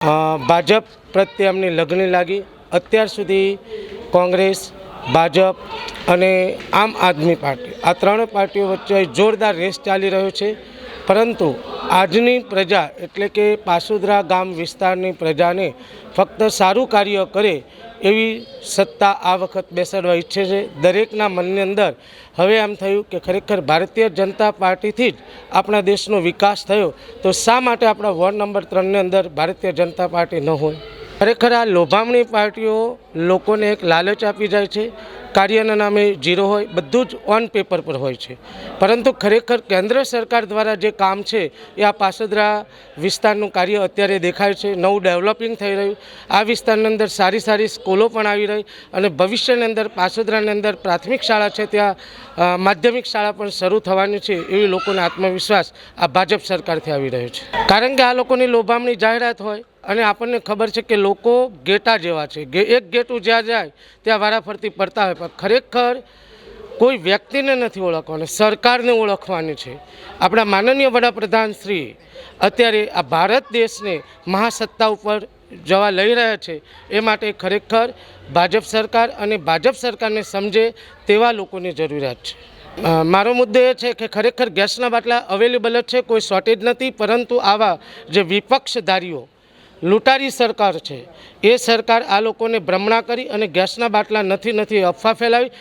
ભાજપ પ્રત્યે અમને લગણી લાગી। અત્યાર સુધી કોંગ્રેસ, ભાજપ અને આમ આદમી પાર્ટી આ ત્રણ પાર્ટીઓ વચ્ચે જોરદાર રેસ ચાલી રહ્યો છે, પરંતુ આજની પ્રજા એટલે કે પાસુદરા ગામ વિસ્તારની પ્રજાને ફક્ત સારું કાર્ય કરે એવી સત્તા આ વખત બેસાડવા ઈચ્છે છે। દરેકના મનની અંદર હવે એમ થયું કે ખરેખર ભારતીય જનતા પાર્ટીથી જ આપણા દેશનો વિકાસ થયો, તો શા માટે આપણા વોર્ડ નંબર 3ની અંદર ભારતીય જનતા પાર્ટી ન હોય? ખરેખર આ લોભામણી પાર્ટીઓ લોકોને એક લાલચ આપી જાય છે। કાર્યના નામે ઝીરો હોય, બધું જ ઓન પેપર પર હોય છે, પરંતુ ખરેખર કેન્દ્ર સરકાર દ્વારા જે કામ છે એ આ પાસુદરા વિસ્તારનું કાર્ય અત્યારે દેખાય છે। નવું ડેવલપિંગ થઈ રહ્યું, આ વિસ્તારની અંદર સારી સારી સ્કૂલો પણ આવી રહી અને ભવિષ્યની અંદર પાસુદરાની અંદર પ્રાથમિક શાળા છે, ત્યાં માધ્યમિક શાળા પણ શરૂ થવાની છે એવી લોકોને આત્મવિશ્વાસ આ ભાજપ સરકારથી આવી રહ્યો છે। કારણ કે આ લોકોની લોભામણી જાહેરાત હોય અને આપણને ખબર છે કે લોકો ગેટા જેવા છે, એક ગેટું જ્યાં જાય ત્યાં વારાફરતી પડતા હોય, પણ ખરેખર કોઈ વ્યક્તિને નથી ઓળખવાની, સરકારને ઓળખવાની છે। આપણા માનનીય વડાપ્રધાન શ્રી અત્યારે આ ભારત દેશને મહાસત્તા ઉપર જવા લઈ રહ્યા છે, એ માટે ખરેખર ભાજપ સરકાર અને ભાજપ સરકારને સમજે તેવા લોકોની જરૂરિયાત છે। મારો મુદ્દો એ છે કે ખરેખર ગેસના બાટલા અવેલેબલ જ છે, કોઈ શોર્ટેજ નથી, પરંતુ આવા જે વિપક્ષધારીઓ લૂંટારી સરકાર છે એ સરકાર આ લોકોને ભ્રમણા કરી અને ગેસના બાટલા નથી અફવા ફેલાવી।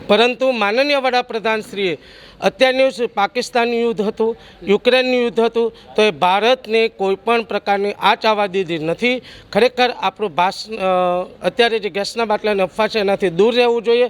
પરંતુ માનનીય વડાપ્રધાનશ્રીએ અત્યારનું પાકિસ્તાનનું યુદ્ધ હતું, યુક્રેનનું યુદ્ધ હતું, તો એ ભારતને કોઈપણ પ્રકારની આંચ આવવા દીધી નથી। ખરેખર આપણું અત્યારે જે ગેસના બાટલાની અફવા છે એનાથી દૂર રહેવું જોઈએ।